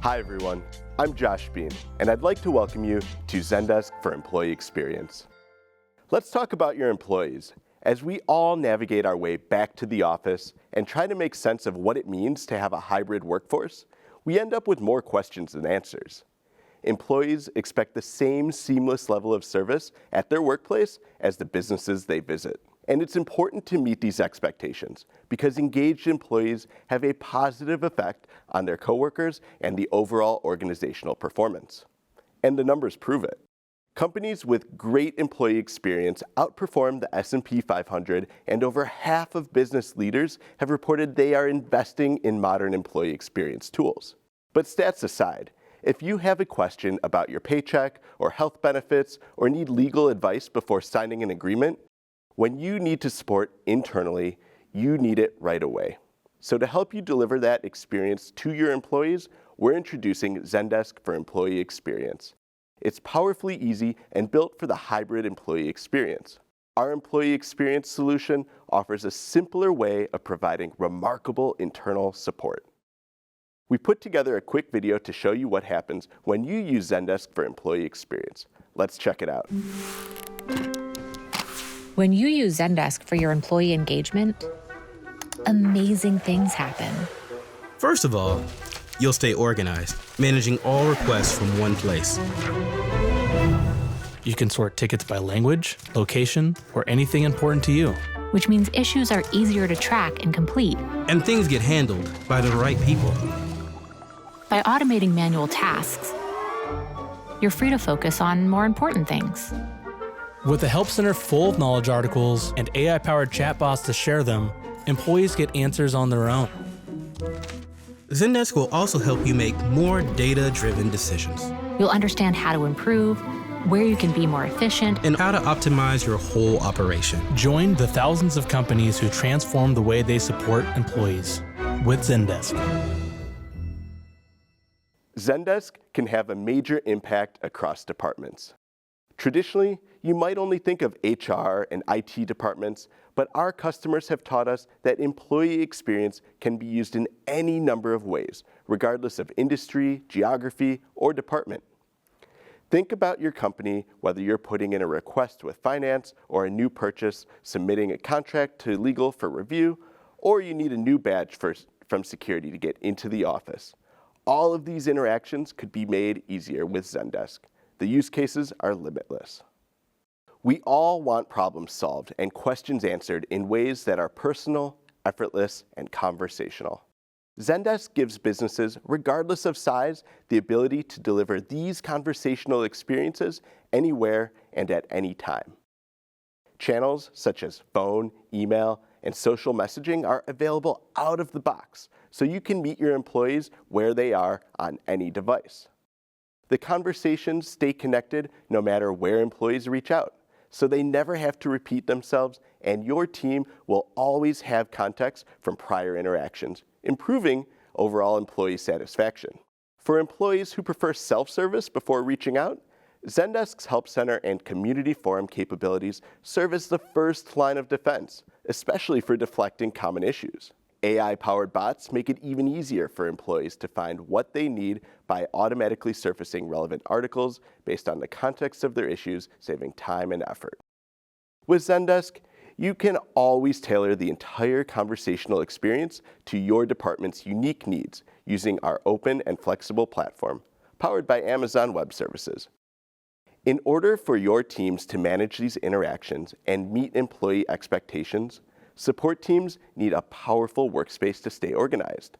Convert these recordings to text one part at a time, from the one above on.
Hi everyone, I'm Josh Bean, and I'd like to welcome you to Zendesk for Employee Experience. Let's talk about your employees. As we all navigate our way back to the office and try to make sense of what it means to have a hybrid workforce, we end up with more questions than answers. Employees expect the same seamless level of service at their workplace as the businesses they visit. And it's important to meet these expectations because engaged employees have a positive effect on their coworkers and the overall organizational performance. And the numbers prove it. Companies with great employee experience outperform the S&P 500, and over half of business leaders have reported they are investing in modern employee experience tools. But stats aside, if you have a question about your paycheck or health benefits or need legal advice before signing an agreement, when you need to support internally, you need it right away. So to help you deliver that experience to your employees, we're introducing Zendesk for Employee Experience. It's powerfully easy and built for the hybrid employee experience. Our employee experience solution offers a simpler way of providing remarkable internal support. We put together a quick video to show you what happens when you use Zendesk for Employee Experience. Let's check it out. When you use Zendesk for your employee engagement, amazing things happen. First of all, you'll stay organized, managing all requests from one place. You can sort tickets by language, location, or anything important to you. Which means issues are easier to track and complete. And things get handled by the right people. By automating manual tasks, you're free to focus on more important things. With a Help Center full of knowledge articles and AI-powered chatbots to share them, employees get answers on their own. Zendesk will also help you make more data-driven decisions. You'll understand how to improve, where you can be more efficient, and how to optimize your whole operation. Join the thousands of companies who transform the way they support employees with Zendesk. Zendesk can have a major impact across departments. Traditionally, you might only think of HR and IT departments, but our customers have taught us that employee experience can be used in any number of ways, regardless of industry, geography, or department. Think about your company, whether you're putting in a request with finance or a new purchase, submitting a contract to legal for review, or you need a new badge from security to get into the office. All of these interactions could be made easier with Zendesk. The use cases are limitless. We all want problems solved and questions answered in ways that are personal, effortless, and conversational. Zendesk gives businesses, regardless of size, the ability to deliver these conversational experiences anywhere and at any time. Channels such as phone, email, and social messaging are available out of the box, so you can meet your employees where they are on any device. The conversations stay connected no matter where employees reach out, so they never have to repeat themselves, and your team will always have context from prior interactions, improving overall employee satisfaction. For employees who prefer self-service before reaching out, Zendesk's Help Center and Community Forum capabilities serve as the first line of defense, especially for deflecting common issues. AI-powered bots make it even easier for employees to find what they need by automatically surfacing relevant articles based on the context of their issues, saving time and effort. With Zendesk, you can always tailor the entire conversational experience to your department's unique needs using our open and flexible platform, powered by Amazon Web Services. In order for your teams to manage these interactions and meet employee expectations, support teams need a powerful workspace to stay organized.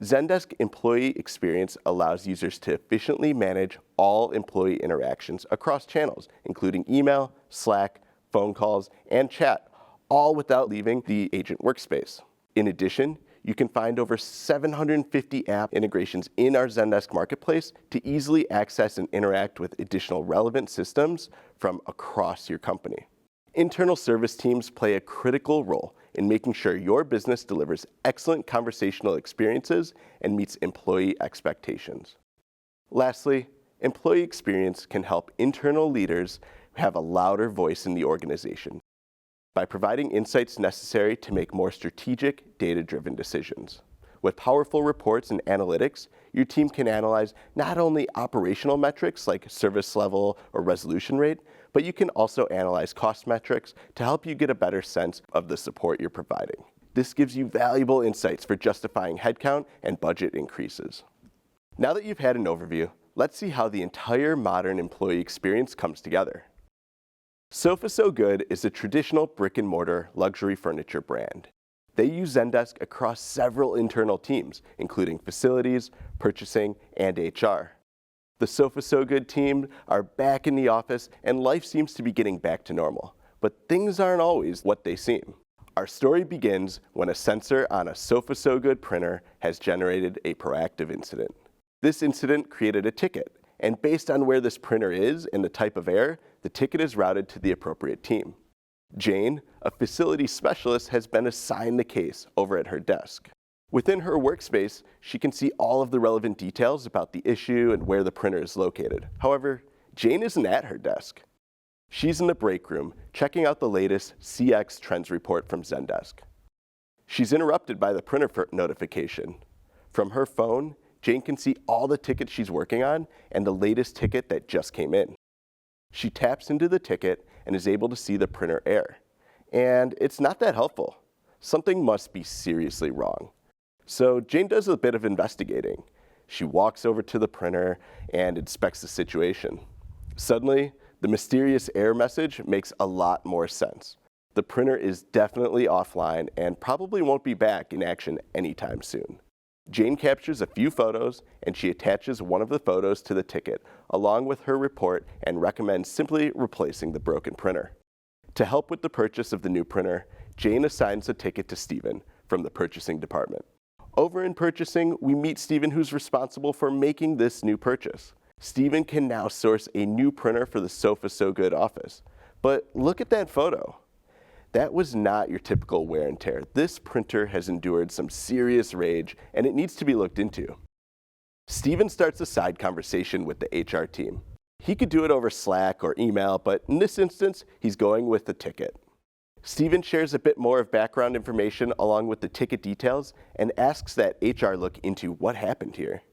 Zendesk Employee Experience allows users to efficiently manage all employee interactions across channels, including email, Slack, phone calls, and chat, all without leaving the agent workspace. In addition, you can find over 750 app integrations in our Zendesk marketplace to easily access and interact with additional relevant systems from across your company. Internal service teams play a critical role in making sure your business delivers excellent conversational experiences and meets employee expectations. Lastly, employee experience can help internal leaders have a louder voice in the organization by providing insights necessary to make more strategic, data-driven decisions. With powerful reports and analytics, your team can analyze not only operational metrics like service level or resolution rate, but you can also analyze cost metrics to help you get a better sense of the support you're providing. This gives you valuable insights for justifying headcount and budget increases. Now that you've had an overview, let's see how the entire modern employee experience comes together. Sofa So Good is a traditional brick-and-mortar luxury furniture brand. They use Zendesk across several internal teams, including facilities, purchasing, and HR. The Sofa So Good team are back in the office, and life seems to be getting back to normal. But things aren't always what they seem. Our story begins when a sensor on a Sofa So Good printer has generated a proactive incident. This incident created a ticket, and based on where this printer is and the type of error, the ticket is routed to the appropriate team. Jane, a facility specialist, has been assigned the case over at her desk. Within her workspace, she can see all of the relevant details about the issue and where the printer is located. However, Jane isn't at her desk. She's in the break room, checking out the latest CX Trends report from Zendesk. She's interrupted by the printer notification. From her phone, Jane can see all the tickets she's working on and the latest ticket that just came in. She taps into the ticket and is able to see the printer error. And it's not that helpful. Something must be seriously wrong. So Jane does a bit of investigating. She walks over to the printer and inspects the situation. Suddenly, the mysterious error message makes a lot more sense. The printer is definitely offline and probably won't be back in action anytime soon. Jane captures a few photos and she attaches one of the photos to the ticket along with her report and recommends simply replacing the broken printer. To help with the purchase of the new printer, Jane assigns the ticket to Stephen from the purchasing department. Over in purchasing, we meet Stephen, who's responsible for making this new purchase. Stephen can now source a new printer for the Sofa So Good office. But look at that photo. That was not your typical wear and tear. This printer has endured some serious rage, and it needs to be looked into. Stephen starts a side conversation with the HR team. He could do it over Slack or email, but in this instance, he's going with the ticket. Stephen shares a bit more of background information along with the ticket details and asks that HR look into what happened here.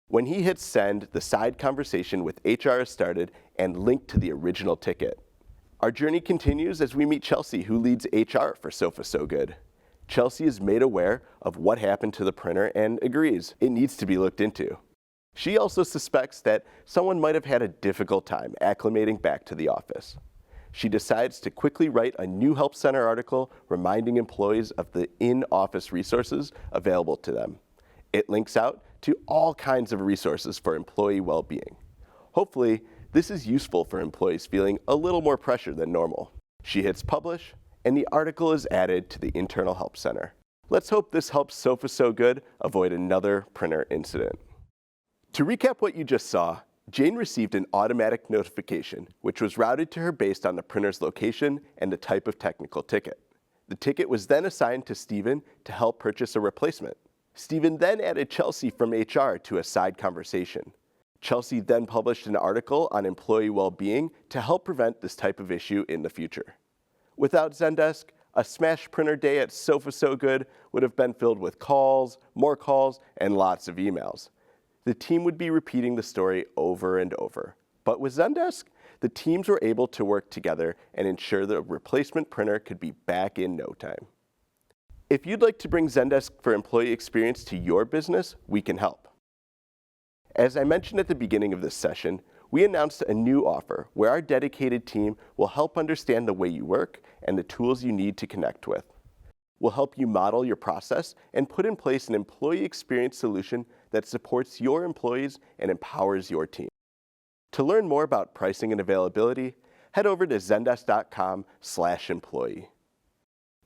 When he hits send, the side conversation with HR is started and linked to the original ticket. Our journey continues as we meet Chelsea, who leads HR for Sofa So Good. Chelsea is made aware of what happened to the printer and agrees it needs to be looked into. She also suspects that someone might have had a difficult time acclimating back to the office. She decides to quickly write a new Help Center article reminding employees of the in-office resources available to them. It links out to all kinds of resources for employee well-being. Hopefully, this is useful for employees feeling a little more pressure than normal. She hits publish, and the article is added to the internal Help Center. Let's hope this helps Sofa So Good avoid another printer incident. To recap what you just saw, Jane received an automatic notification, which was routed to her based on the printer's location and the type of technical ticket. The ticket was then assigned to Stephen to help purchase a replacement. Stephen then added Chelsea from HR to a side conversation. Chelsea then published an article on employee well-being to help prevent this type of issue in the future. Without Zendesk, a smash printer day at Sofa So Good would have been filled with calls, more calls, and lots of emails. The team would be repeating the story over and over. But with Zendesk, the teams were able to work together and ensure the replacement printer could be back in no time. If you'd like to bring Zendesk for employee experience to your business, we can help. As I mentioned at the beginning of this session, we announced a new offer where our dedicated team will help understand the way you work and the tools you need to connect with. We'll help you model your process and put in place an employee experience solution that supports your employees and empowers your team. To learn more about pricing and availability, head over to zendesk.com/employee.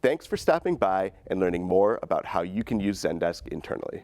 Thanks for stopping by and learning more about how you can use Zendesk internally.